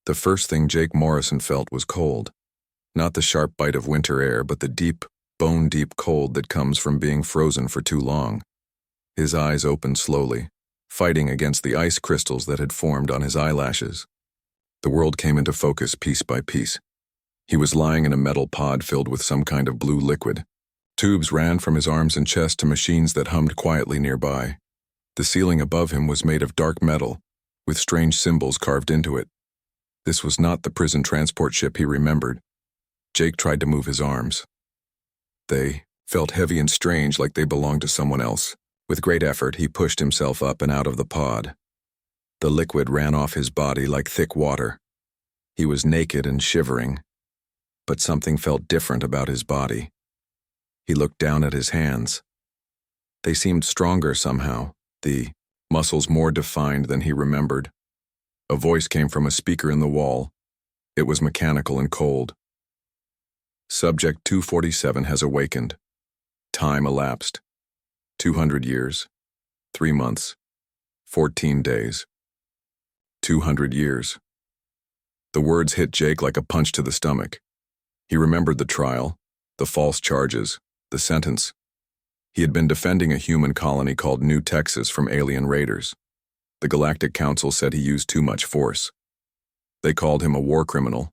The first thing Jake Morrison felt was cold. Not the sharp bite of winter air, but the deep, bone-deep cold that comes from being frozen for too long. His eyes opened slowly, fighting against the ice crystals that had formed on his eyelashes. The world came into focus piece by piece. He was lying in a metal pod filled with some kind of blue liquid. Tubes ran from his arms and chest to machines that hummed quietly nearby. The ceiling above him was made of dark metal, with strange symbols carved into it. This was not the prison transport ship he remembered. Jake tried to move his arms. They felt heavy and strange, like they belonged to someone else. With great effort, he pushed himself up and out of the pod. The liquid ran off his body like thick water. He was naked and shivering, but something felt different about his body. He looked down at his hands. They seemed stronger somehow, the muscles more defined than he remembered. A voice came from a speaker in the wall. It was mechanical and cold. Subject 247 has awakened. Time elapsed. 200 years, 3 months, 14 days. 200 years. The words hit Jake like a punch to the stomach. He remembered the trial, the false charges, the sentence. He had been defending a human colony called New Texas from alien raiders. The Galactic Council said he used too much force. They called him a war criminal,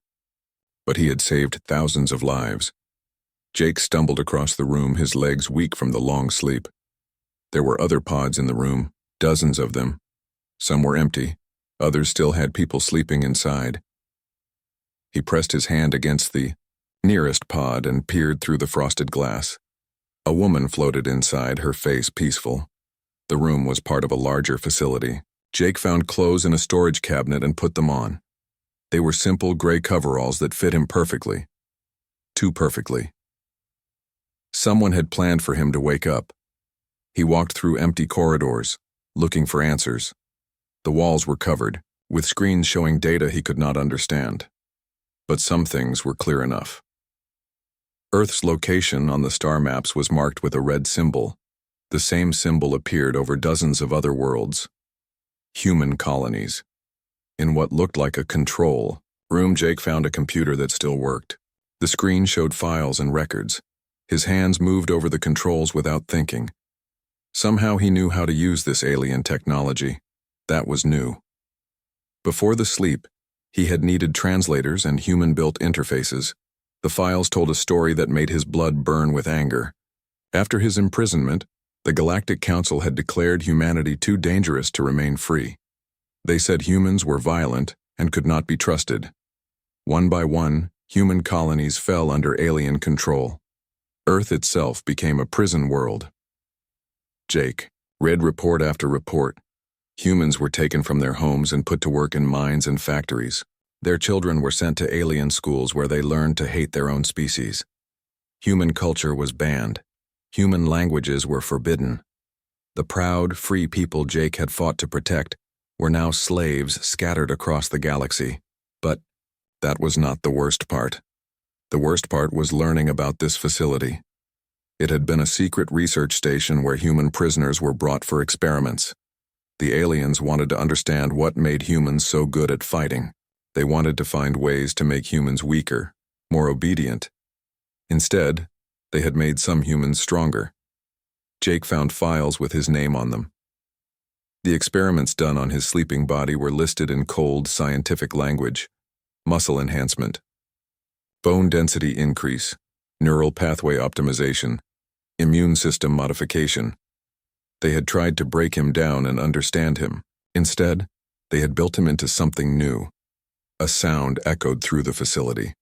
but he had saved thousands of lives. Jake stumbled across the room, his legs weak from the long sleep. There were other pods in the room, dozens of them. Some were empty, others still had people sleeping inside. He pressed his hand against the nearest pod and peered through the frosted glass. A woman floated inside, her face peaceful. The room was part of a larger facility. Jake found clothes in a storage cabinet and put them on. They were simple gray coveralls that fit him perfectly. Too perfectly. Someone had planned for him to wake up. He walked through empty corridors, looking for answers. The walls were covered, with screens showing data he could not understand. But some things were clear enough. Earth's location on the star maps was marked with a red symbol. The same symbol appeared over dozens of other worlds. Human colonies. In what looked like a control room, Jake found a computer that still worked. The screen showed files and records. His hands moved over the controls without thinking. Somehow he knew how to use this alien technology. That was new. Before the sleep, he had needed translators and human-built interfaces. The files told a story that made his blood burn with anger. After his imprisonment, the Galactic Council had declared humanity too dangerous to remain free. They said humans were violent and could not be trusted. One by one, human colonies fell under alien control. Earth itself became a prison world. Jake read report after report. Humans were taken from their homes and put to work in mines and factories. Their children were sent to alien schools where they learned to hate their own species. Human culture was banned. Human languages were forbidden. The proud, free people Jake had fought to protect were now slaves scattered across the galaxy. But that was not the worst part. The worst part was learning about this facility. It had been a secret research station where human prisoners were brought for experiments. The aliens wanted to understand what made humans so good at fighting. They wanted to find ways to make humans weaker, more obedient. Instead, they had made some humans stronger. Jake found files with his name on them. The experiments done on his sleeping body were listed in cold, scientific language. Muscle enhancement, bone density increase, neural pathway optimization, immune system modification. They had tried to break him down and understand him. Instead, they had built him into something new. A sound echoed through the facility.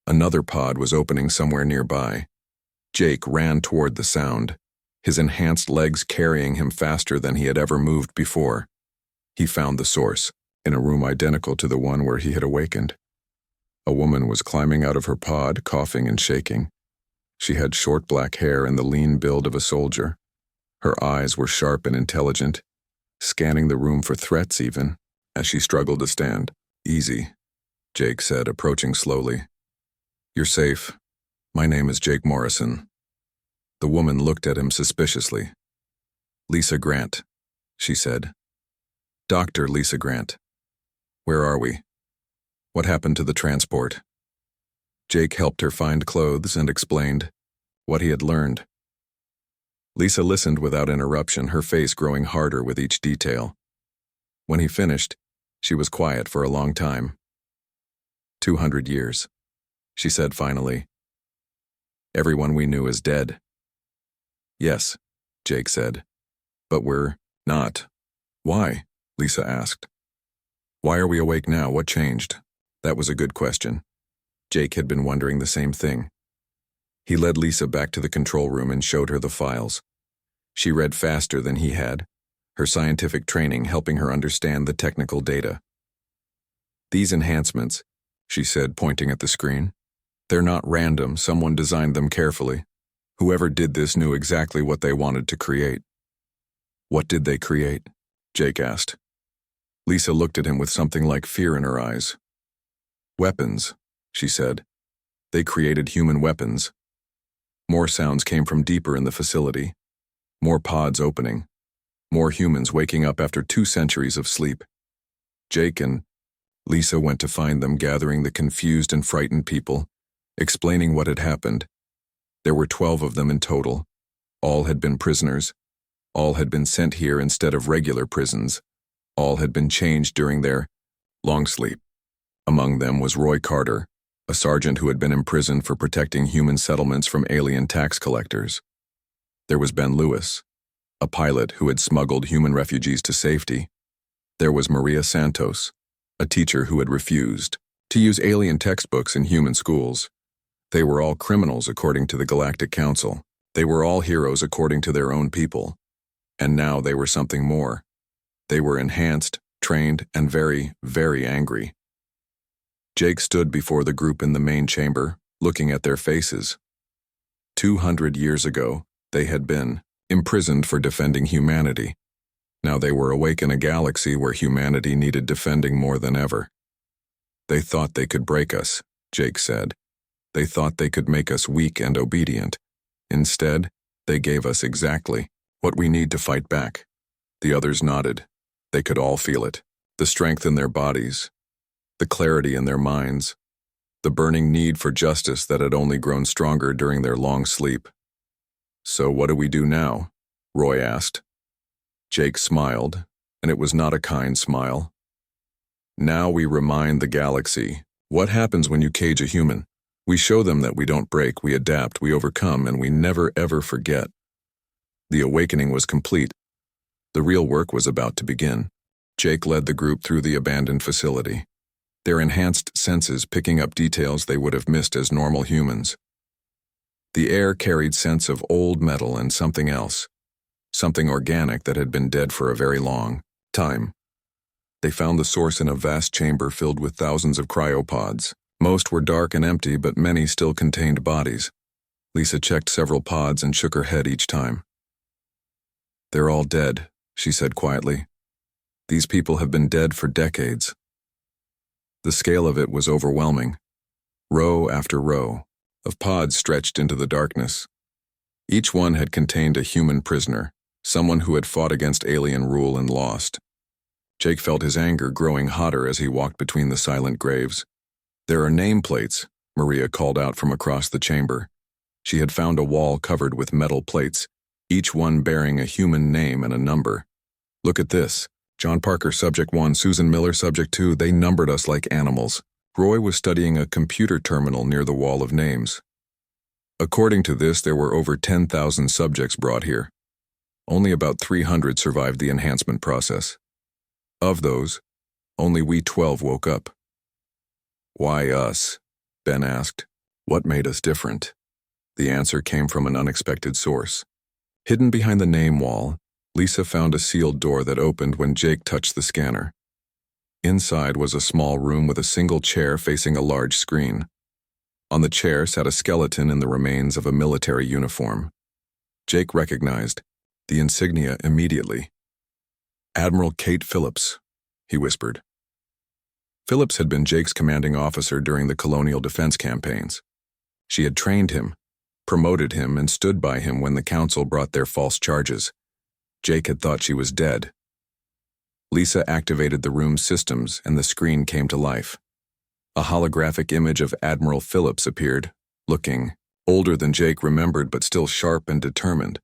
Another pod was opening somewhere nearby. Jake ran toward the sound, his enhanced legs carrying him faster than he had ever moved before. He found the source, in a room identical to the one where he had awakened. A woman was climbing out of her pod, coughing and shaking. She had short black hair and the lean build of a soldier. Her eyes were sharp and intelligent, scanning the room for threats even, as she struggled to stand. "Easy," Jake said, approaching slowly. "You're safe. My name is Jake Morrison." The woman looked at him suspiciously. "Lisa Grant," she said. "Dr. Lisa Grant. Where are we?" What happened to the transport? Jake helped her find clothes and explained what he had learned. Lisa listened without interruption, her face growing harder with each detail. When he finished, she was quiet for a long time. 200 years, she said finally. Everyone we knew is dead. Yes, Jake said. But we're not. Why? Lisa asked. Why are we awake now? What changed? That was a good question. Jake had been wondering the same thing. He led Lisa back to the control room and showed her the files. She read faster than he had, her scientific training helping her understand the technical data. These enhancements, she said, pointing at the screen, they're not random, someone designed them carefully. Whoever did this knew exactly what they wanted to create. What did they create? Jake asked. Lisa looked at him with something like fear in her eyes. Weapons, she said. They created human weapons. More sounds came from deeper in the facility. More pods opening. More humans waking up after 2 centuries of sleep. Jake and Lisa went to find them, gathering the confused and frightened people, explaining what had happened. There were 12 of them in total. All had been prisoners. All had been sent here instead of regular prisons. All had been changed during their long sleep. Among them was Roy Carter, a sergeant who had been imprisoned for protecting human settlements from alien tax collectors. There was Ben Lewis, a pilot who had smuggled human refugees to safety. There was Maria Santos, a teacher who had refused to use alien textbooks in human schools. They were all criminals according to the Galactic Council. They were all heroes according to their own people. And now they were something more. They were enhanced, trained, and very, very angry. Jake stood before the group in the main chamber, looking at their faces. 200 years ago, they had been imprisoned for defending humanity. Now they were awake in a galaxy where humanity needed defending more than ever. They thought they could break us, Jake said. They thought they could make us weak and obedient. Instead, they gave us exactly what we need to fight back. The others nodded. They could all feel it. The strength in their bodies, the clarity in their minds, the burning need for justice that had only grown stronger during their long sleep. So what do we do now? Roy asked. Jake smiled, and it was not a kind smile. Now we remind the galaxy, what happens when you cage a human? We show them that we don't break, we adapt, we overcome, and we never ever forget. The awakening was complete. The real work was about to begin. Jake led the group through the abandoned facility, their enhanced senses picking up details they would have missed as normal humans. The air carried scents of old metal and something else, something organic that had been dead for a very long time. They found the source in a vast chamber filled with thousands of cryopods. Most were dark and empty, but many still contained bodies. Lisa checked several pods and shook her head each time. They're all dead, she said quietly. These people have been dead for decades. The scale of it was overwhelming. Row after row of pods stretched into the darkness. Each one had contained a human prisoner, someone who had fought against alien rule and lost. Jake felt his anger growing hotter as he walked between the silent graves. There are nameplates, Maria called out from across the chamber. She had found a wall covered with metal plates, each one bearing a human name and a number. Look at this. John Parker, Subject 1, Susan Miller, Subject 2, they numbered us like animals. Roy was studying a computer terminal near the wall of names. According to this, there were over 10,000 subjects brought here. Only about 300 survived the enhancement process. Of those, only we 12 woke up. Why us? Ben asked. What made us different? The answer came from an unexpected source. Hidden behind the name wall, Lisa found a sealed door that opened when Jake touched the scanner. Inside was a small room with a single chair facing a large screen. On the chair sat a skeleton in the remains of a military uniform. Jake recognized the insignia immediately. Admiral Kate Phillips, he whispered. Phillips had been Jake's commanding officer during the colonial defense campaigns. She had trained him, promoted him, and stood by him when the council brought their false charges. Jake had thought she was dead. Lisa activated the room's systems and the screen came to life. A holographic image of Admiral Phillips appeared, looking older than Jake remembered but still sharp and determined.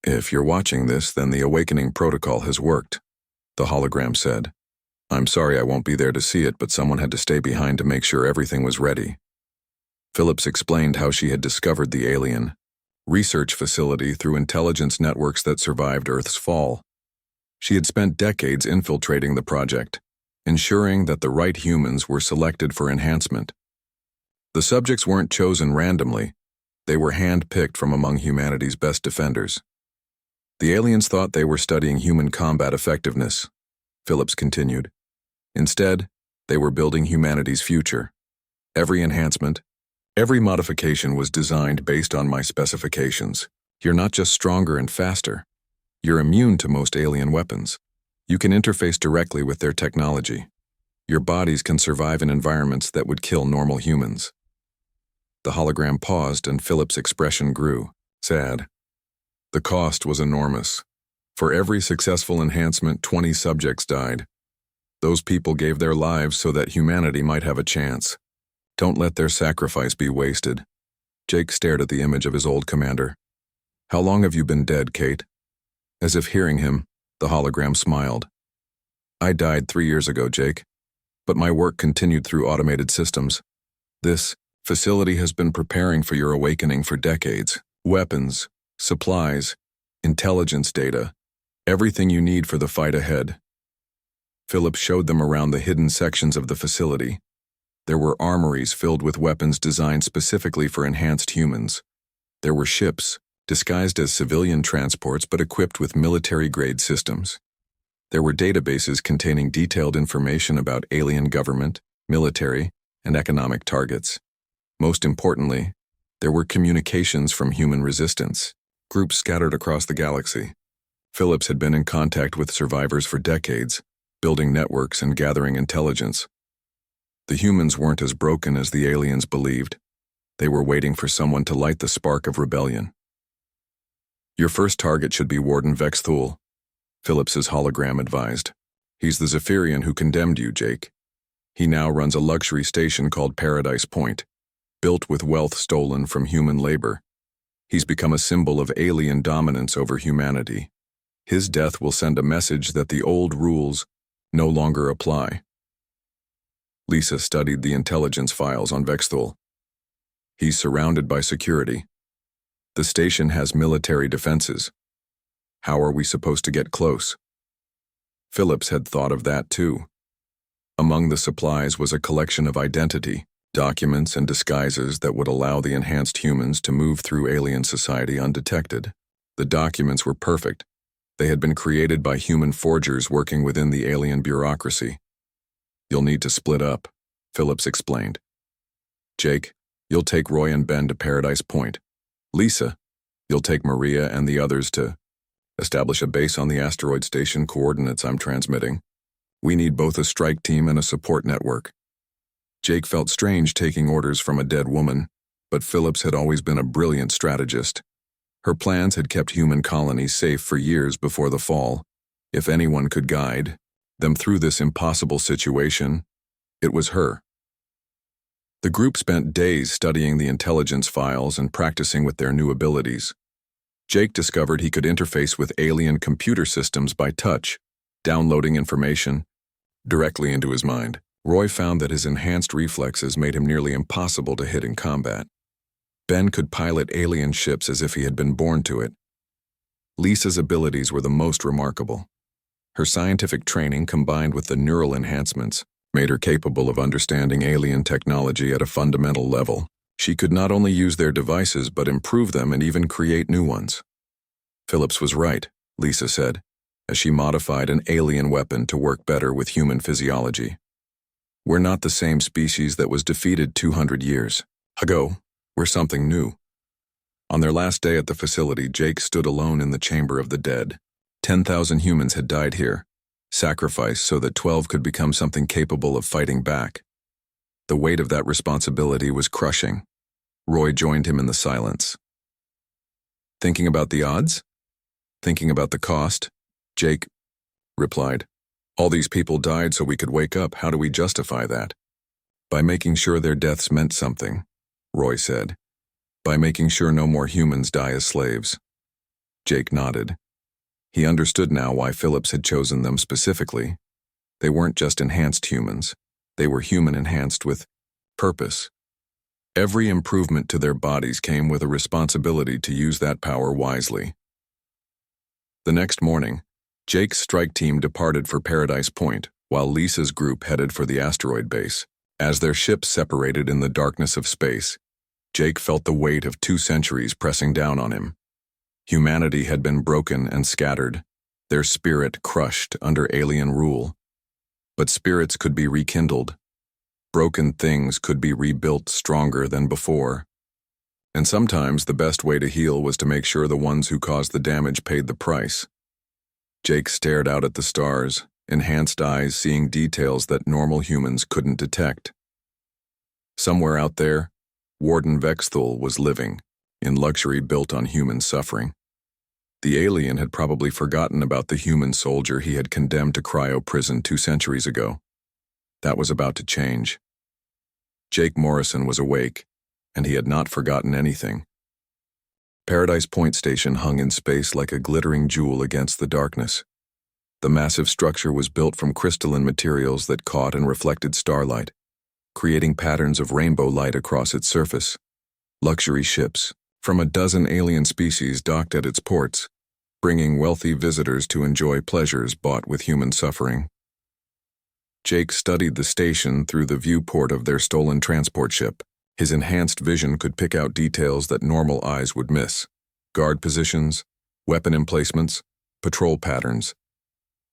"If you're watching this, then the awakening protocol has worked," the hologram said. "I'm sorry I won't be there to see it, but someone had to stay behind to make sure everything was ready." Phillips explained how she had discovered the alien research facility through intelligence networks that survived Earth's fall. She had spent decades infiltrating the project, ensuring that the right humans were selected for enhancement. The subjects weren't chosen randomly. They were hand-picked from among humanity's best defenders. The aliens thought they were studying human combat effectiveness, Phillips continued. Instead, they were building humanity's future. Every enhancement, every modification was designed based on my specifications. You're not just stronger and faster. You're immune to most alien weapons. You can interface directly with their technology. Your bodies can survive in environments that would kill normal humans. The hologram paused and Philip's expression grew, sad. The cost was enormous. For every successful enhancement, 20 subjects died. Those people gave their lives so that humanity might have a chance. Don't let their sacrifice be wasted. Jake stared at the image of his old commander. "How long have you been dead, Kate?" As if hearing him, the hologram smiled. "I died 3 years ago, Jake. But my work continued through automated systems. This facility has been preparing for your awakening for decades. Weapons, supplies, intelligence data, everything you need for the fight ahead." Phillips showed them around the hidden sections of the facility. There were armories filled with weapons designed specifically for enhanced humans. There were ships, disguised as civilian transports but equipped with military-grade systems. There were databases containing detailed information about alien government, military, and economic targets. Most importantly, there were communications from human resistance, groups scattered across the galaxy. Phillips had been in contact with survivors for decades, building networks and gathering intelligence. The humans weren't as broken as the aliens believed. They were waiting for someone to light the spark of rebellion. "Your first target should be Warden Vexthul," Phillips's hologram advised. "He's the Zephyrian who condemned you, Jake. He now runs a luxury station called Paradise Point, built with wealth stolen from human labor. He's become a symbol of alien dominance over humanity. His death will send a message that the old rules no longer apply." Lisa studied the intelligence files on Vexthul. "He's surrounded by security. The station has military defenses. How are we supposed to get close?" Phillips had thought of that too. Among the supplies was a collection of identity, documents, and disguises that would allow the enhanced humans to move through alien society undetected. The documents were perfect. They had been created by human forgers working within the alien bureaucracy. "You'll need to split up," Phillips explained. "Jake, you'll take Roy and Ben to Paradise Point. Lisa, you'll take Maria and the others to establish a base on the asteroid station coordinates I'm transmitting. We need both a strike team and a support network." Jake felt strange taking orders from a dead woman, but Phillips had always been a brilliant strategist. Her plans had kept human colonies safe for years before the fall. If anyone could guide them through this impossible situation, it was her. The group spent days studying the intelligence files and practicing with their new abilities. Jake discovered he could interface with alien computer systems by touch, downloading information directly into his mind. Roy found that his enhanced reflexes made him nearly impossible to hit in combat. Ben could pilot alien ships as if he had been born to it. Lisa's abilities were the most remarkable. Her scientific training combined with the neural enhancements made her capable of understanding alien technology at a fundamental level. She could not only use their devices but improve them and even create new ones. Phillips was right, Lisa said, as she modified an alien weapon to work better with human physiology. "We're not the same species that was defeated 200 years ago. We're something new." On their last day at the facility, Jake stood alone in the chamber of the dead. 10,000 humans had died here, sacrificed so that 12 could become something capable of fighting back. The weight of that responsibility was crushing. Roy joined him in the silence. "Thinking about the odds? Thinking about the cost?" Jake replied. "All these people died so we could wake up. How do we justify that?" By making sure their deaths meant something, Roy said. By making sure no more humans die as slaves. Jake nodded. He understood now why Phillips had chosen them specifically. They weren't just enhanced humans. They were human enhanced with purpose. Every improvement to their bodies came with a responsibility to use that power wisely. The next morning, Jake's strike team departed for Paradise Point, while Lisa's group headed for the asteroid base. As their ships separated in the darkness of space, Jake felt the weight of 2 centuries pressing down on him. Humanity had been broken and scattered, their spirit crushed under alien rule. But spirits could be rekindled. Broken things could be rebuilt stronger than before. And sometimes the best way to heal was to make sure the ones who caused the damage paid the price. Jake stared out at the stars, enhanced eyes seeing details that normal humans couldn't detect. Somewhere out there, Warden Vexthul was living, in luxury built on human suffering. The alien had probably forgotten about the human soldier he had condemned to Cryo-Prison 2 centuries ago. That was about to change. Jake Morrison was awake, and he had not forgotten anything. Paradise Point Station hung in space like a glittering jewel against the darkness. The massive structure was built from crystalline materials that caught and reflected starlight, creating patterns of rainbow light across its surface. Luxury ships from a dozen alien species docked at its ports, bringing wealthy visitors to enjoy pleasures bought with human suffering. Jake studied the station through the viewport of their stolen transport ship. His enhanced vision could pick out details that normal eyes would miss: guard positions, weapon emplacements, patrol patterns.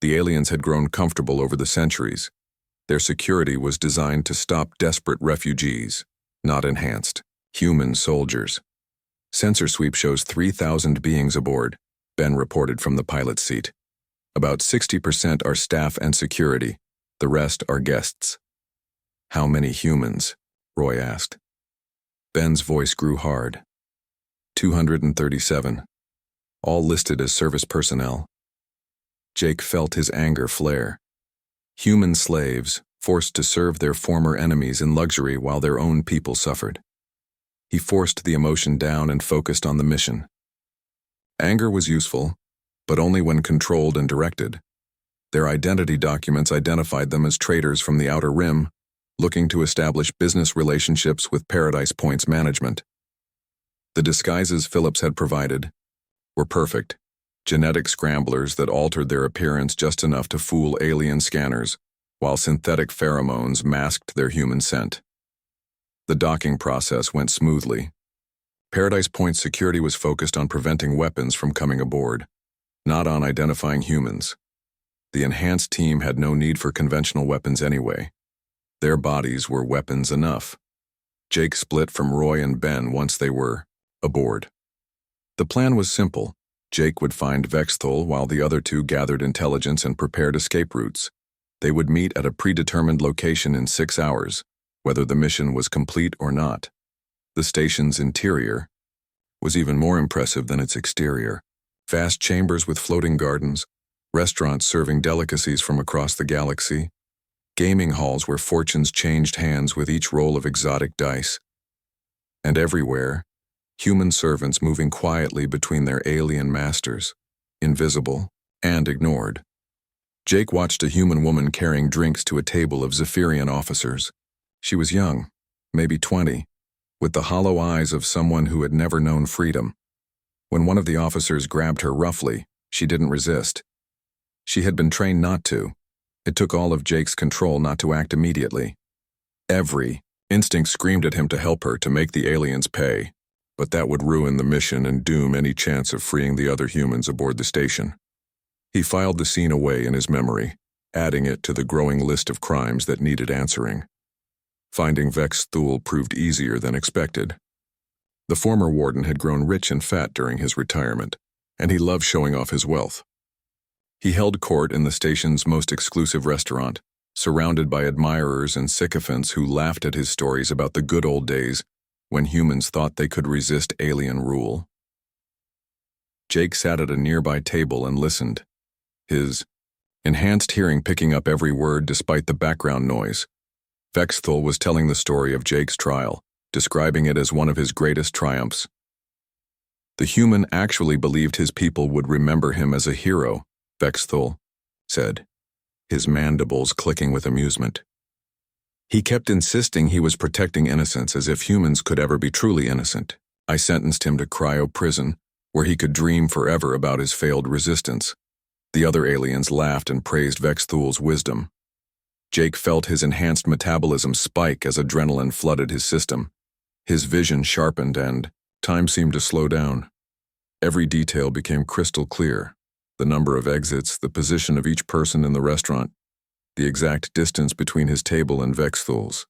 The aliens had grown comfortable over the centuries. Their security was designed to stop desperate refugees, not enhanced human soldiers. Sensor sweep shows 3,000 beings aboard, Ben reported from the pilot's seat. About 60% are staff and security. The rest are guests. How many humans? Roy asked. Ben's voice grew hard. 237. All listed as service personnel. Jake felt his anger flare. Human slaves, forced to serve their former enemies in luxury while their own people suffered. He forced the emotion down and focused on the mission. Anger was useful, but only when controlled and directed. Their identity documents identified them as traitors from the Outer Rim, looking to establish business relationships with Paradise Point's management. The disguises Phillips had provided were perfect, genetic scramblers that altered their appearance just enough to fool alien scanners, while synthetic pheromones masked their human scent. The docking process went smoothly. Paradise Point's security was focused on preventing weapons from coming aboard, not on identifying humans. The enhanced team had no need for conventional weapons anyway. Their bodies were weapons enough. Jake split from Roy and Ben once they were aboard. The plan was simple. Jake would find Vexthul while the other 2 gathered intelligence and prepared escape routes. They would meet at a predetermined location in 6 hours, whether the mission was complete or not. The station's interior was even more impressive than its exterior. Vast chambers with floating gardens, restaurants serving delicacies from across the galaxy, gaming halls where fortunes changed hands with each roll of exotic dice. And everywhere, human servants moving quietly between their alien masters, invisible and ignored. Jake watched a human woman carrying drinks to a table of Zephyrian officers. She was young, maybe 20, with the hollow eyes of someone who had never known freedom. When one of the officers grabbed her roughly, she didn't resist. She had been trained not to. It took all of Jake's control not to act immediately. Every instinct screamed at him to help her, to make the aliens pay, but that would ruin the mission and doom any chance of freeing the other humans aboard the station. He filed the scene away in his memory, adding it to the growing list of crimes that needed answering. Finding Vexthul proved easier than expected. The former warden had grown rich and fat during his retirement, and he loved showing off his wealth. He held court in the station's most exclusive restaurant, surrounded by admirers and sycophants who laughed at his stories about the good old days when humans thought they could resist alien rule. Jake sat at a nearby table and listened, his enhanced hearing picking up every word despite the background noise. Vexthul was telling the story of Jake's trial, describing it as one of his greatest triumphs. The human actually believed his people would remember him as a hero, Vexthul said, his mandibles clicking with amusement. He kept insisting he was protecting innocence as if humans could ever be truly innocent. I sentenced him to Cryo-Prison, where he could dream forever about his failed resistance. The other aliens laughed and praised Vexthul's wisdom. Jake felt his enhanced metabolism spike as adrenaline flooded his system. His vision sharpened and time seemed to slow down. Every detail became crystal clear. The number of exits, the position of each person in the restaurant, the exact distance between his table and Vexthul's.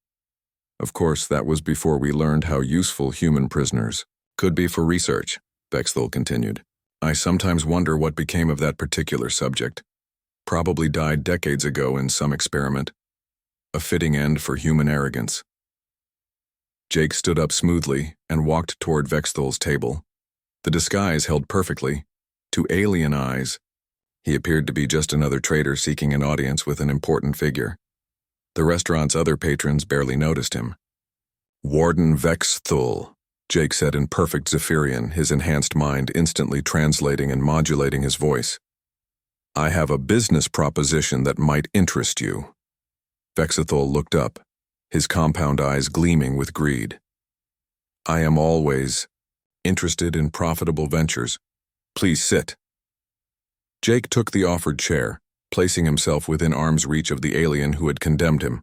Of course, that was before we learned how useful human prisoners could be for research, Vexthul continued. I sometimes wonder what became of that particular subject. Probably died decades ago in some experiment. A fitting end for human arrogance. Jake stood up smoothly and walked toward Vexthul's table. The disguise held perfectly. To alien eyes, he appeared to be just another trader seeking an audience with an important figure. The restaurant's other patrons barely noticed him. Warden Vexthul, Jake said in perfect Zephyrian, his enhanced mind instantly translating and modulating his voice. I have a business proposition that might interest you. Vexthul looked up, his compound eyes gleaming with greed. I am always interested in profitable ventures. Please sit. Jake took the offered chair, placing himself within arm's reach of the alien who had condemned him.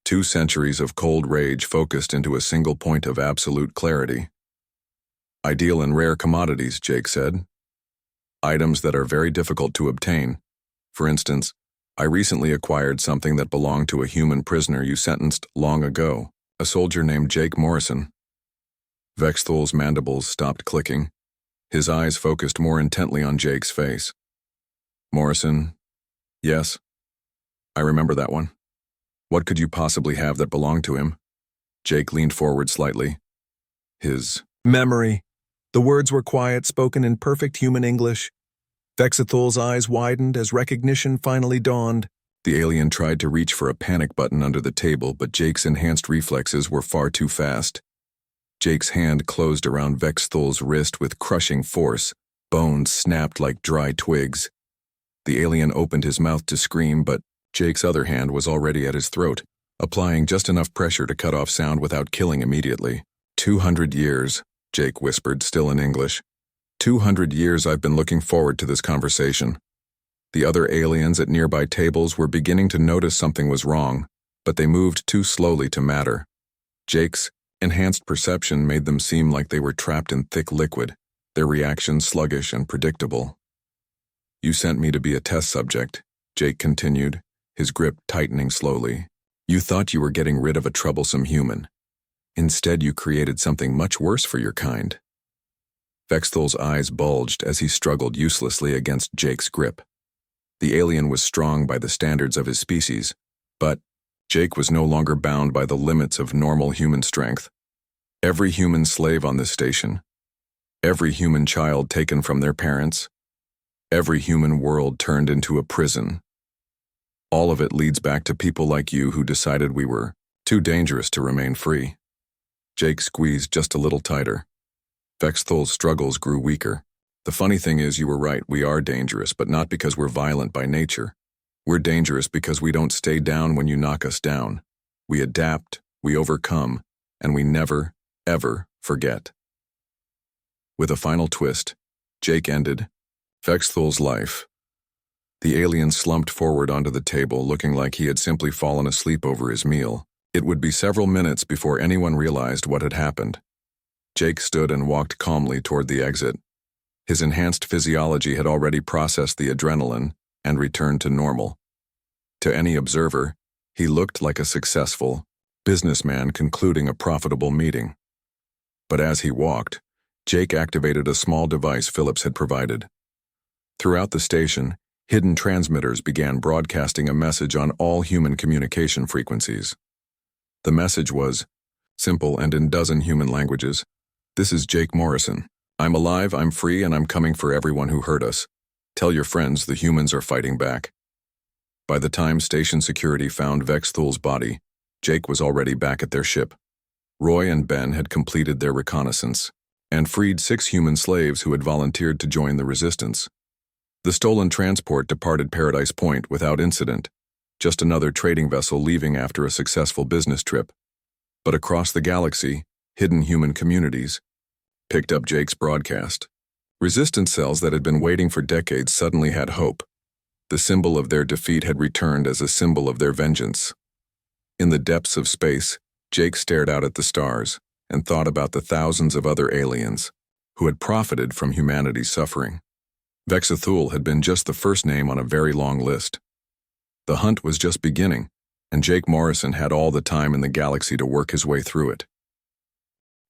2 centuries of cold rage focused into a single point of absolute clarity. Ideal and rare commodities, Jake said. Items that are very difficult to obtain. For instance, I recently acquired something that belonged to a human prisoner you sentenced long ago, a soldier named Jake Morrison. Vexthul's mandibles stopped clicking. His eyes focused more intently on Jake's face. Morrison, yes, I remember that one. What could you possibly have that belonged to him? Jake leaned forward slightly. His memory. The words were quiet, spoken in perfect human English. Vexthul's eyes widened as recognition finally dawned. The alien tried to reach for a panic button under the table, but Jake's enhanced reflexes were far too fast. Jake's hand closed around Vexthul's wrist with crushing force. Bones snapped like dry twigs. The alien opened his mouth to scream, but Jake's other hand was already at his throat, applying just enough pressure to cut off sound without killing immediately. 200 years, Jake whispered, still in English. 200 years I've been looking forward to this conversation. The other aliens at nearby tables were beginning to notice something was wrong, but they moved too slowly to matter. Jake's enhanced perception made them seem like they were trapped in thick liquid, their reactions sluggish and predictable. You sent me to be a test subject, Jake continued, his grip tightening slowly. You thought you were getting rid of a troublesome human. Instead, you created something much worse for your kind. Vexthul's eyes bulged as he struggled uselessly against Jake's grip. The alien was strong by the standards of his species, but Jake was no longer bound by the limits of normal human strength. Every human slave on this station, every human child taken from their parents, every human world turned into a prison. All of it leads back to people like you who decided we were too dangerous to remain free. Jake squeezed just a little tighter. Vexthul's struggles grew weaker. The funny thing is, you were right, we are dangerous, but not because we're violent by nature. We're dangerous because we don't stay down when you knock us down. We adapt, we overcome, and we never, ever forget. With a final twist, Jake ended Vexthul's life. The alien slumped forward onto the table, looking like he had simply fallen asleep over his meal. It would be several minutes before anyone realized what had happened. Jake stood and walked calmly toward the exit. His enhanced physiology had already processed the adrenaline and returned to normal. To any observer, he looked like a successful businessman concluding a profitable meeting. But as he walked, Jake activated a small device Phillips had provided. Throughout the station, hidden transmitters began broadcasting a message on all human communication frequencies. The message was simple and in dozen human languages. This is Jake Morrison. I'm alive, I'm free, and I'm coming for everyone who hurt us. Tell your friends the humans are fighting back. By the time station security found Vexthul's body, Jake was already back at their ship. Roy and Ben had completed their reconnaissance and freed 6 human slaves who had volunteered to join the resistance. The stolen transport departed Paradise Point without incident, just another trading vessel leaving after a successful business trip. But across the galaxy, hidden human communities picked up Jake's broadcast. Resistance cells that had been waiting for decades suddenly had hope. The symbol of their defeat had returned as a symbol of their vengeance. In the depths of space, Jake stared out at the stars and thought about the thousands of other aliens who had profited from humanity's suffering. Vexathul had been just the first name on a very long list. The hunt was just beginning, and Jake Morrison had all the time in the galaxy to work his way through it.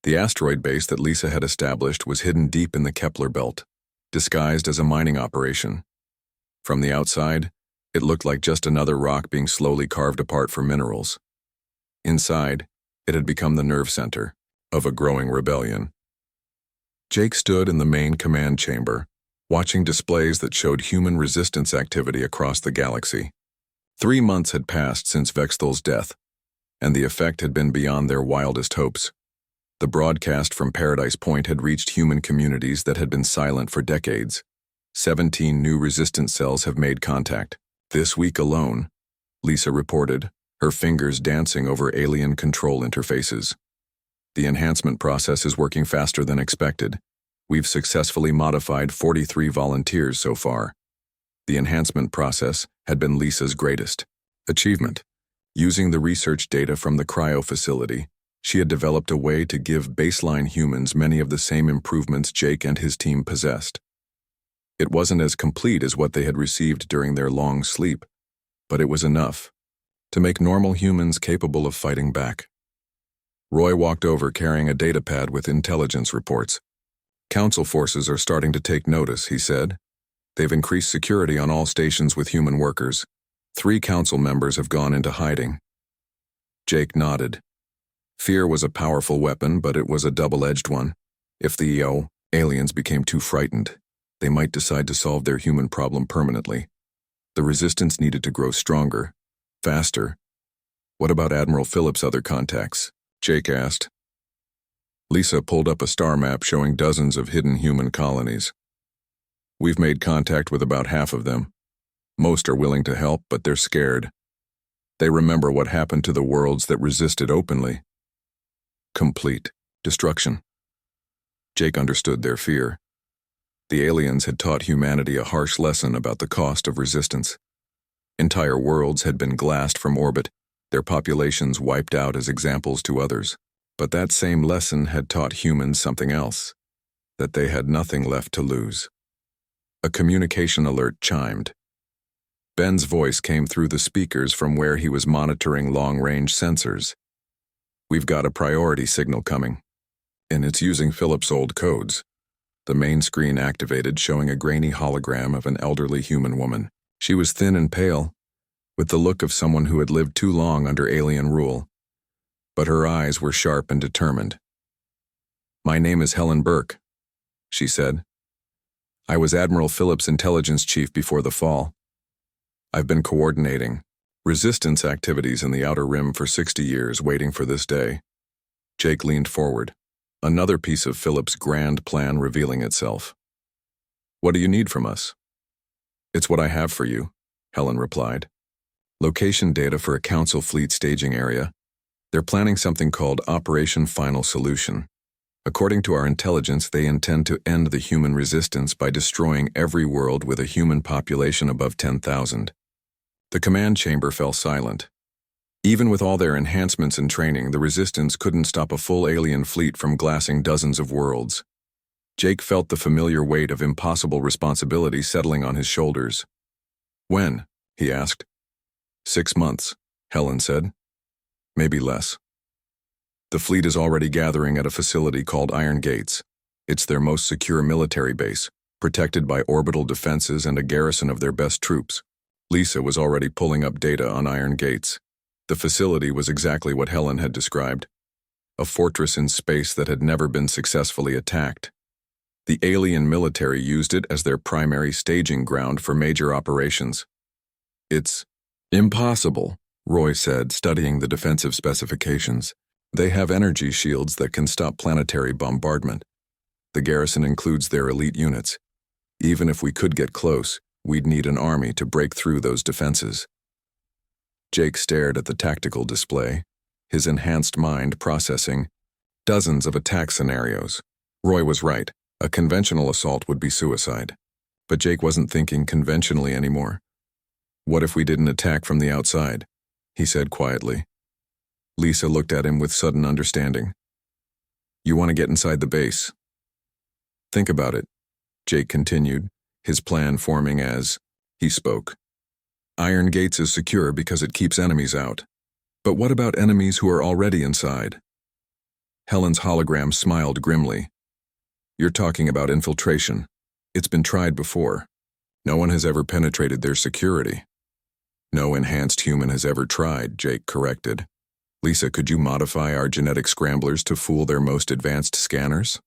The asteroid base that Lisa had established was hidden deep in the Kepler belt, disguised as a mining operation. From the outside, it looked like just another rock being slowly carved apart for minerals. Inside, it had become the nerve center of a growing rebellion. Jake stood in the main command chamber, watching displays that showed human resistance activity across the galaxy. 3 months had passed since Vexthul's death, and the effect had been beyond their wildest hopes. The broadcast from Paradise Point had reached human communities that had been silent for decades. 17 new resistance cells have made contact. This week alone, Lisa reported, her fingers dancing over alien control interfaces. The enhancement process is working faster than expected. We've successfully modified 43 volunteers so far. The enhancement process had been Lisa's greatest achievement. Using the research data from the cryo facility, she had developed a way to give baseline humans many of the same improvements Jake and his team possessed. It wasn't as complete as what they had received during their long sleep, but it was enough to make normal humans capable of fighting back. Roy walked over carrying a datapad with intelligence reports. Council forces are starting to take notice, he said. They've increased security on all stations with human workers. 3 council members have gone into hiding. Jake nodded. Fear was a powerful weapon, but it was a double-edged one. If the aliens became too frightened, they might decide to solve their human problem permanently. The resistance needed to grow stronger, faster. What about Admiral Phillips' other contacts? Jake asked. Lisa pulled up a star map showing dozens of hidden human colonies. We've made contact with about half of them. Most are willing to help, but they're scared. They remember what happened to the worlds that resisted openly. Complete destruction. Jake understood their fear. The aliens had taught humanity a harsh lesson about the cost of resistance. Entire worlds had been glassed from orbit, their populations wiped out as examples to others. But that same lesson had taught humans something else, that they had nothing left to lose. A communication alert chimed. Ben's voice came through the speakers from where he was monitoring long-range sensors. We've got a priority signal coming, and it's using Philip's old codes. The main screen activated, showing a grainy hologram of an elderly human woman. She was thin and pale, with the look of someone who had lived too long under alien rule. But her eyes were sharp and determined. My name is Helen Burke, she said. I was Admiral Phillips' intelligence chief before the fall. I've been coordinating resistance activities in the Outer Rim for 60 years, waiting for this day. Jake leaned forward, another piece of Phillips' grand plan revealing itself. What do you need from us? It's what I have for you, Helen replied. Location data for a council fleet staging area. They're planning something called Operation Final Solution. According to our intelligence, they intend to end the human resistance by destroying every world with a human population above 10,000. The command chamber fell silent. Even with all their enhancements and training, the resistance couldn't stop a full alien fleet from glassing dozens of worlds. Jake felt the familiar weight of impossible responsibility settling on his shoulders. When? He asked. 6 months, Helen said. Maybe less. The fleet is already gathering at a facility called Iron Gates. It's their most secure military base, protected by orbital defenses and a garrison of their best troops. Lisa was already pulling up data on Iron Gates. The facility was exactly what Helen had described. A fortress in space that had never been successfully attacked. The alien military used it as their primary staging ground for major operations. It's impossible, Roy said, studying the defensive specifications. They have energy shields that can stop planetary bombardment. The garrison includes their elite units. Even if we could get close, we'd need an army to break through those defenses. Jake stared at the tactical display, his enhanced mind processing dozens of attack scenarios. Roy was right. A conventional assault would be suicide. But Jake wasn't thinking conventionally anymore. What if we didn't attack from the outside? He said quietly. Lisa looked at him with sudden understanding. You want to get inside the base. Think about it, Jake continued, his plan forming as he spoke. Iron Gates is secure because it keeps enemies out. But what about enemies who are already inside? Helen's hologram smiled grimly. You're talking about infiltration. It's been tried before. No one has ever penetrated their security. No enhanced human has ever tried, Jake corrected. Lisa, could you modify our genetic scramblers to fool their most advanced scanners?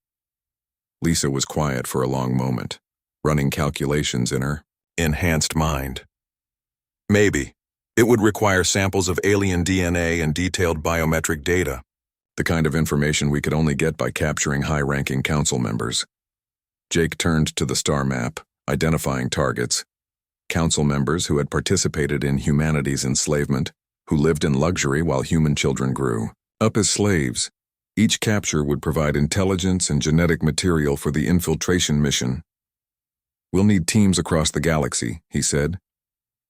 Lisa was quiet for a long moment, running calculations in her enhanced mind. Maybe. It would require samples of alien DNA and detailed biometric data, the kind of information we could only get by capturing high-ranking council members. Jake turned to the star map, identifying targets. Council members who had participated in humanity's enslavement, who lived in luxury while human children grew up as slaves. Each capture would provide intelligence and genetic material for the infiltration mission. We'll need teams across the galaxy, he said.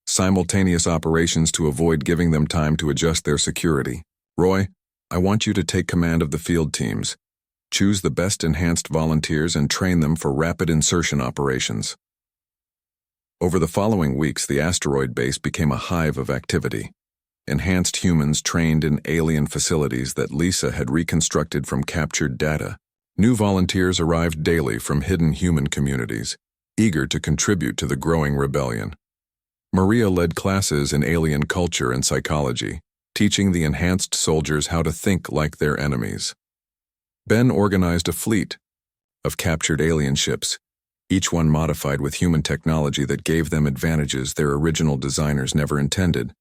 Simultaneous operations to avoid giving them time to adjust their security. Roy, I want you to take command of the field teams. Choose the best enhanced volunteers and train them for rapid insertion operations. Over the following weeks, the asteroid base became a hive of activity. Enhanced humans trained in alien facilities that Lisa had reconstructed from captured data. New volunteers arrived daily from hidden human communities, eager to contribute to the growing rebellion. Maria led classes in alien culture and psychology, teaching the enhanced soldiers how to think like their enemies. Ben organized a fleet of captured alien ships, each one modified with human technology that gave them advantages their original designers never intended.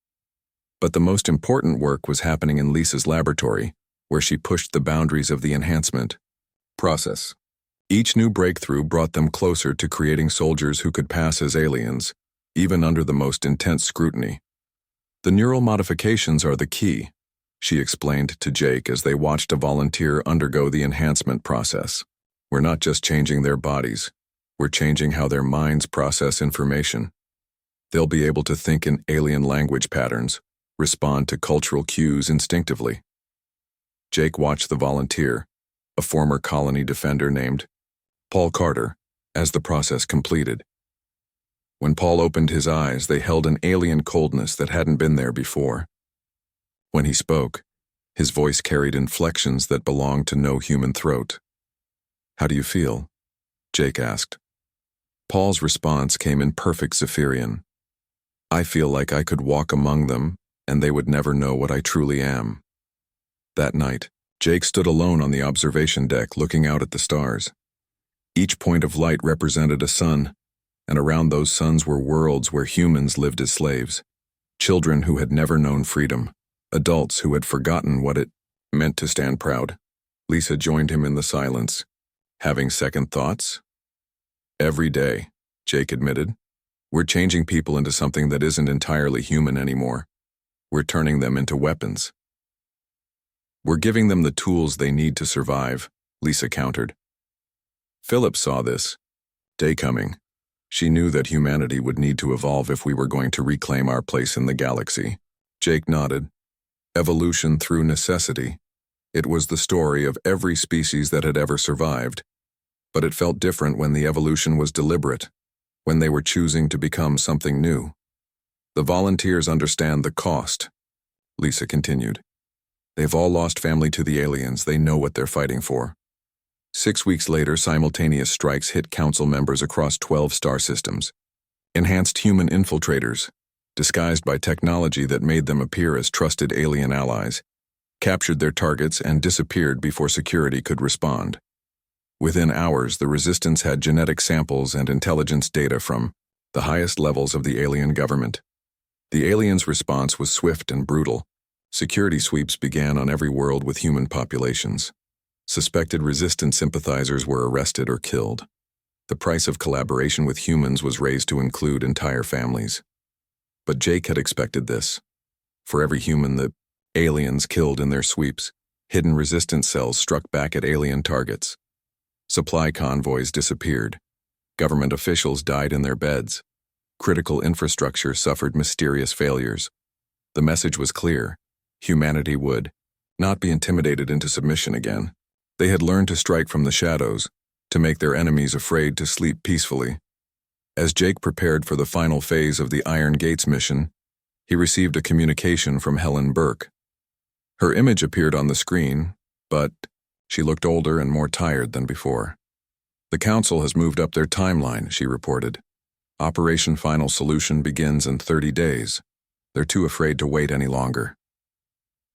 But the most important work was happening in Lisa's laboratory, where she pushed the boundaries of the enhancement process. Each new breakthrough brought them closer to creating soldiers who could pass as aliens, even under the most intense scrutiny. The neural modifications are the key, she explained to Jake as they watched a volunteer undergo the enhancement process. We're not just changing their bodies, we're changing how their minds process information. They'll be able to think in alien language patterns, respond to cultural cues instinctively. Jake watched the volunteer, a former colony defender named Paul Carter, as the process completed. When Paul opened his eyes, they held an alien coldness that hadn't been there before. When he spoke, his voice carried inflections that belonged to no human throat. How do you feel? Jake asked. Paul's response came in perfect Zephyrian. I feel like I could walk among them, and they would never know what I truly am. That night, Jake stood alone on the observation deck looking out at the stars. Each point of light represented a sun, and around those suns were worlds where humans lived as slaves, children who had never known freedom, adults who had forgotten what it meant to stand proud. Lisa joined him in the silence. Having second thoughts? Every day, Jake admitted. We're changing people into something that isn't entirely human anymore. We're turning them into weapons. We're giving them the tools they need to survive, Lisa countered. Philip saw this day coming. She knew that humanity would need to evolve if we were going to reclaim our place in the galaxy. Jake nodded. Evolution through necessity. It was the story of every species that had ever survived. But it felt different when the evolution was deliberate, when they were choosing to become something new. The volunteers understand the cost, Lisa continued. They've all lost family to the aliens. They know what they're fighting for. 6 weeks later, simultaneous strikes hit council members across 12 star systems. Enhanced human infiltrators, disguised by technology that made them appear as trusted alien allies, captured their targets and disappeared before security could respond. Within hours, the resistance had genetic samples and intelligence data from the highest levels of the alien government. The aliens' response was swift and brutal. Security sweeps began on every world with human populations. Suspected resistance sympathizers were arrested or killed. The price of collaboration with humans was raised to include entire families. But Jake had expected this. For every human the aliens killed in their sweeps, hidden resistance cells struck back at alien targets. Supply convoys disappeared. Government officials died in their beds. Critical infrastructure suffered mysterious failures. The message was clear. Humanity would not be intimidated into submission again. They had learned to strike from the shadows, to make their enemies afraid to sleep peacefully. As Jake prepared for the final phase of the Iron Gates mission, he received a communication from Helen Burke. Her image appeared on the screen, but she looked older and more tired than before. "The Council has moved up their timeline," she reported. "Operation Final Solution begins in 30 days. They're too afraid to wait any longer."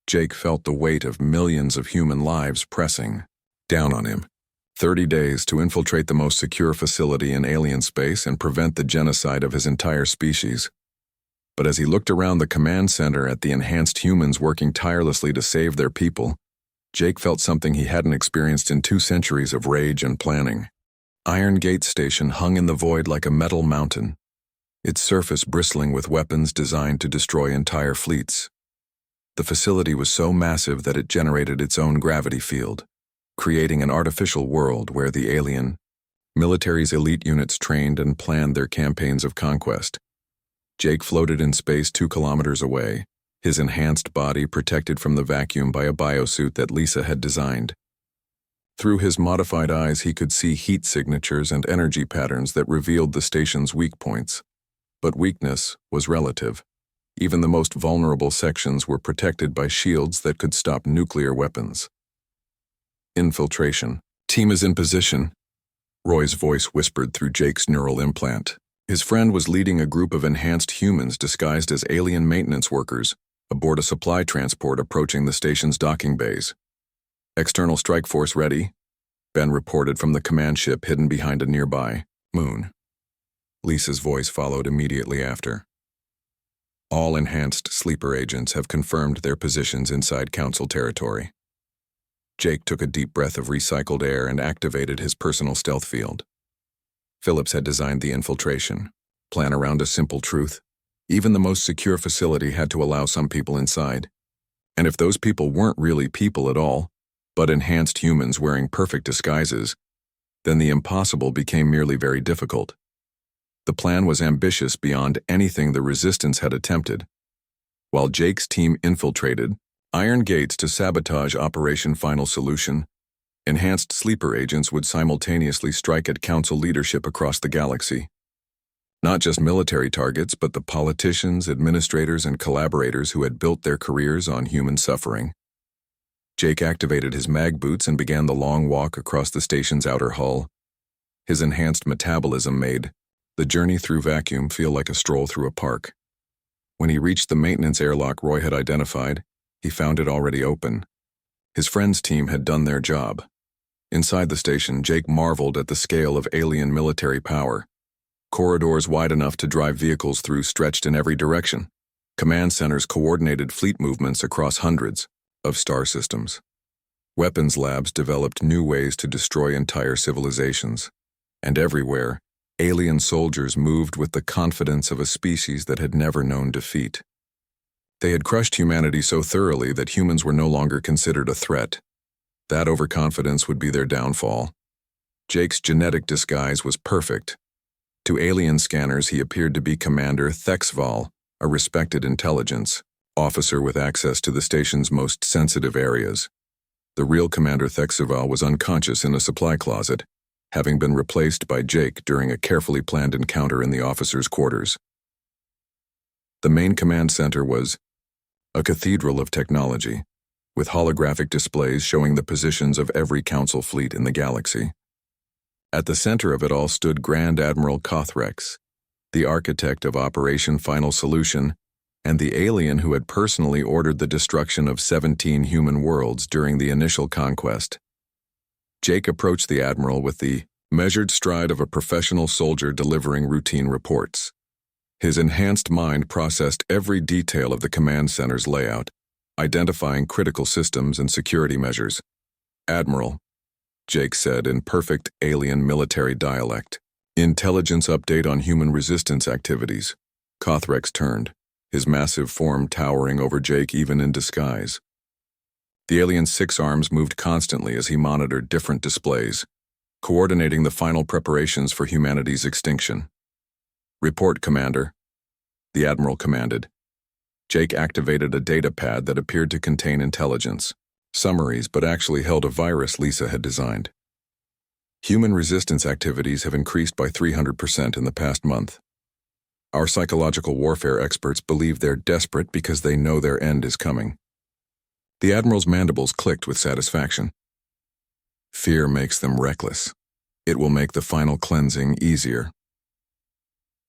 Jake felt the weight of millions of human lives pressing down on him. 30 days to infiltrate the most secure facility in alien space and prevent the genocide of his entire species. But as he looked around the command center at the enhanced humans working tirelessly to save their people, Jake felt something he hadn't experienced in 2 centuries of rage and planning. Iron Gate Station hung in the void like a metal mountain, its surface bristling with weapons designed to destroy entire fleets. The facility was so massive that it generated its own gravity field, creating an artificial world where the alien military's elite units trained and planned their campaigns of conquest. Jake floated in space 2 kilometers away, his enhanced body protected from the vacuum by a biosuit that Lisa had designed. Through his modified eyes, he could see heat signatures and energy patterns that revealed the station's weak points. But weakness was relative. Even the most vulnerable sections were protected by shields that could stop nuclear weapons. Infiltration. "Team is in position," Roy's voice whispered through Jake's neural implant. His friend was leading a group of enhanced humans disguised as alien maintenance workers aboard a supply transport approaching the station's docking bays. "External strike force ready," Ben reported from the command ship hidden behind a nearby moon. Lisa's voice followed immediately after. "All enhanced sleeper agents have confirmed their positions inside Council territory." Jake took a deep breath of recycled air and activated his personal stealth field. Phillips had designed the infiltration plan around a simple truth. Even the most secure facility had to allow some people inside. And if those people weren't really people at all, but enhanced humans wearing perfect disguises, then the impossible became merely very difficult. The plan was ambitious beyond anything the Resistance had attempted. While Jake's team infiltrated Iron Gates to sabotage Operation Final Solution, enhanced sleeper agents would simultaneously strike at Council leadership across the galaxy. Not just military targets, but the politicians, administrators, and collaborators who had built their careers on human suffering. Jake activated his mag boots and began the long walk across the station's outer hull. His enhanced metabolism made the journey through vacuum feel like a stroll through a park. When he reached the maintenance airlock Roy had identified, he found it already open. His friend's team had done their job. Inside the station, Jake marveled at the scale of alien military power. Corridors wide enough to drive vehicles through stretched in every direction. Command centers coordinated fleet movements across hundreds of star systems. Weapons labs developed new ways to destroy entire civilizations. And everywhere, alien soldiers moved with the confidence of a species that had never known defeat. They had crushed humanity so thoroughly that humans were no longer considered a threat. That overconfidence would be their downfall. Jake's genetic disguise was perfect. To alien scanners, he appeared to be Commander Thexval, a respected intelligence officer with access to the station's most sensitive areas. The real Commander Thexval was unconscious in a supply closet, having been replaced by Jake during a carefully planned encounter in the officers' quarters. The main command center was a cathedral of technology, with holographic displays showing the positions of every Council fleet in the galaxy. At the center of it all stood Grand Admiral Kothrex, the architect of Operation Final Solution, and the alien who had personally ordered the destruction of 17 human worlds during the initial conquest. Jake approached the Admiral with the measured stride of a professional soldier delivering routine reports. His enhanced mind processed every detail of the command center's layout, identifying critical systems and security measures. "Admiral," Jake said in perfect alien military dialect. "Intelligence update on human resistance activities." Kothrex turned, his massive form towering over Jake even in disguise. The alien's 6 arms moved constantly as he monitored different displays, coordinating the final preparations for humanity's extinction. "Report, Commander," the Admiral commanded. Jake activated a data pad that appeared to contain intelligence, summaries, but actually held a virus Lisa had designed. "Human resistance activities have increased by 300% in the past month. Our psychological warfare experts believe they're desperate because they know their end is coming." The Admiral's mandibles clicked with satisfaction. "Fear makes them reckless. It will make the final cleansing easier."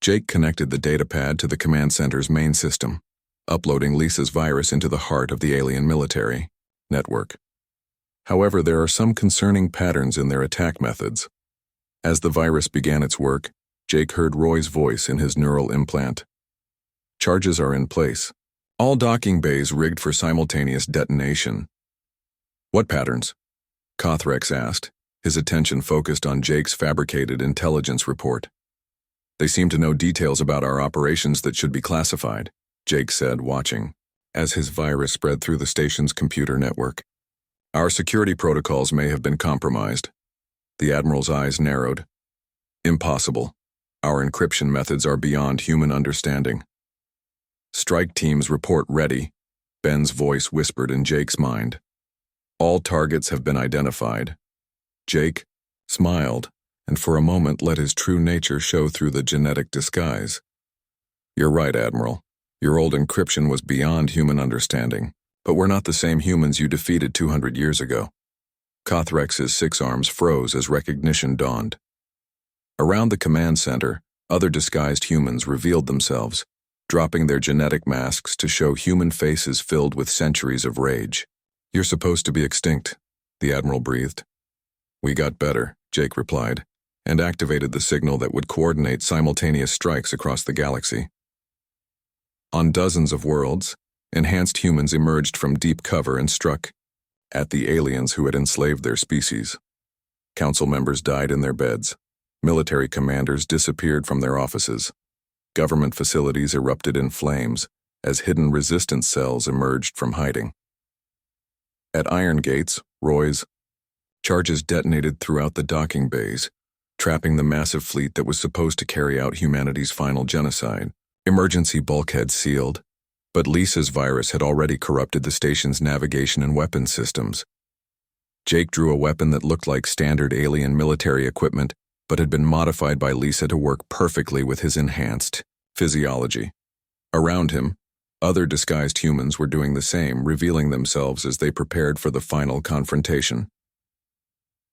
Jake connected the datapad to the command center's main system, uploading Lisa's virus into the heart of the alien military network. However, there are some concerning patterns in their attack methods. As the virus began its work, Jake heard Roy's voice in his neural implant. "Charges are in place. All docking bays rigged for simultaneous detonation." "What patterns?" Kothrex asked, his attention focused on Jake's fabricated intelligence report. "They seem to know details about our operations that should be classified," Jake said, watching, as his virus spread through the station's computer network. "Our security protocols may have been compromised." The Admiral's eyes narrowed. "Impossible. Our encryption methods are beyond human understanding." "Strike teams report ready," Ben's voice whispered in Jake's mind. "All targets have been identified." Jake smiled, and for a moment let his true nature show through the genetic disguise. "You're right, Admiral. Your old encryption was beyond human understanding, but we're not the same humans you defeated 200 years ago." Kothrex's 6 arms froze as recognition dawned. Around the command center, other disguised humans revealed themselves, dropping their genetic masks to show human faces filled with centuries of rage. "You're supposed to be extinct," the Admiral breathed. "We got better," Jake replied, and activated the signal that would coordinate simultaneous strikes across the galaxy. On dozens of worlds, enhanced humans emerged from deep cover and struck at the aliens who had enslaved their species. Council members died in their beds. Military commanders disappeared from their offices. Government facilities erupted in flames as hidden resistance cells emerged from hiding. At Iron Gates, Roy's charges detonated throughout the docking bays, trapping the massive fleet that was supposed to carry out humanity's final genocide. Emergency bulkheads sealed, but Lisa's virus had already corrupted the station's navigation and weapons systems. Jake drew a weapon that looked like standard alien military equipment, but had been modified by Lisa to work perfectly with his enhanced physiology. Around him, other disguised humans were doing the same, revealing themselves as they prepared for the final confrontation.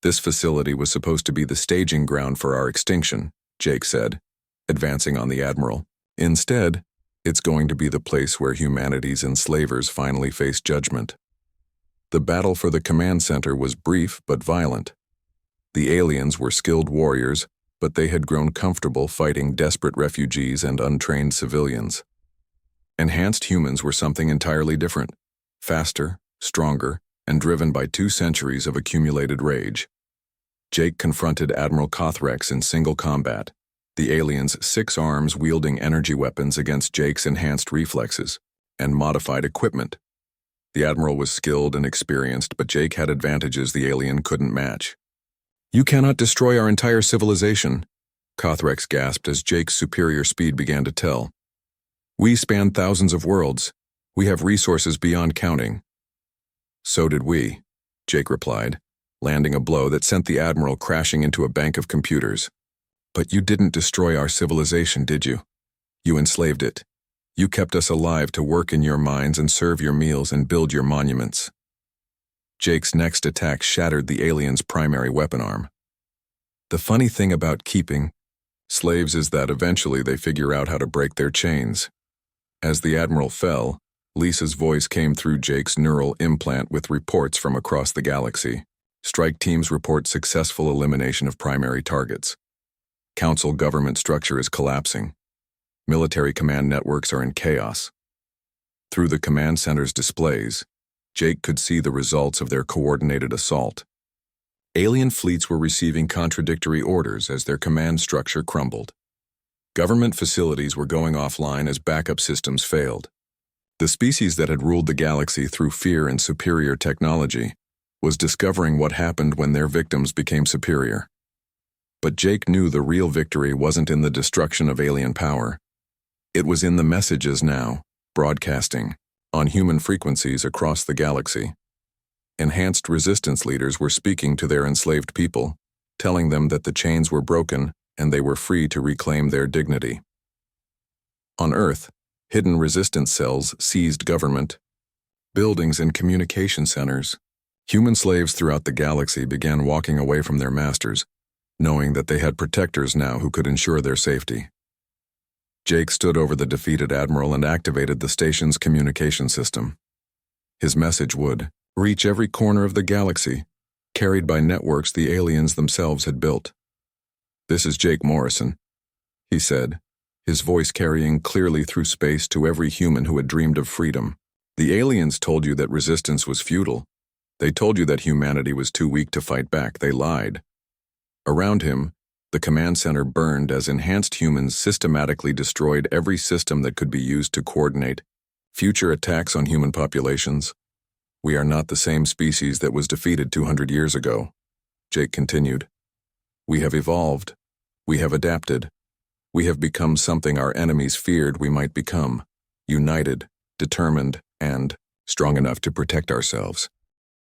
"This facility was supposed to be the staging ground for our extinction," Jake said, advancing on the Admiral. "Instead, it's going to be the place where humanity's enslavers finally face judgment." The battle for the command center was brief but violent. The aliens were skilled warriors, but they had grown comfortable fighting desperate refugees and untrained civilians. Enhanced humans were something entirely different, faster, stronger, and driven by 2 centuries of accumulated rage. Jake confronted Admiral Kothrex in single combat, the aliens' 6 arms wielding energy weapons against Jake's enhanced reflexes and modified equipment. The Admiral was skilled and experienced, but Jake had advantages the alien couldn't match. "You cannot destroy our entire civilization," Kothrex gasped as Jake's superior speed began to tell. "We span thousands of worlds. We have resources beyond counting." "So did we," Jake replied, landing a blow that sent the Admiral crashing into a bank of computers. "But you didn't destroy our civilization, did you? You enslaved it. You kept us alive to work in your mines and serve your meals and build your monuments." Jake's next attack shattered the alien's primary weapon arm. "The funny thing about keeping slaves is that eventually they figure out how to break their chains." As the Admiral fell, Lisa's voice came through Jake's neural implant with reports from across the galaxy. Strike teams report successful elimination of primary targets. Council government structure is collapsing. Military command networks are in chaos. Through the command center's displays, Jake could see the results of their coordinated assault. Alien fleets were receiving contradictory orders as their command structure crumbled. Government facilities were going offline as backup systems failed. The species that had ruled the galaxy through fear and superior technology was discovering what happened when their victims became superior. But Jake knew the real victory wasn't in the destruction of alien power. It was in the messages now, broadcasting, on human frequencies across the galaxy. Enhanced resistance leaders were speaking to their enslaved people, telling them that the chains were broken and they were free to reclaim their dignity. On Earth, hidden resistance cells seized government, buildings and communication centers. Human slaves throughout the galaxy began walking away from their masters, knowing that they had protectors now who could ensure their safety. Jake stood over the defeated admiral and activated the station's communication system. His message would reach every corner of the galaxy, carried by networks the aliens themselves had built. "This is Jake Morrison," he said, his voice carrying clearly through space to every human who had dreamed of freedom. "The aliens told you that resistance was futile. They told you that humanity was too weak to fight back. They lied." Around him, the command center burned as enhanced humans systematically destroyed every system that could be used to coordinate future attacks on human populations. "We are not the same species that was defeated 200 years ago," Jake continued. "We have evolved. We have adapted. We have become something our enemies feared we might become, united, determined, and strong enough to protect ourselves."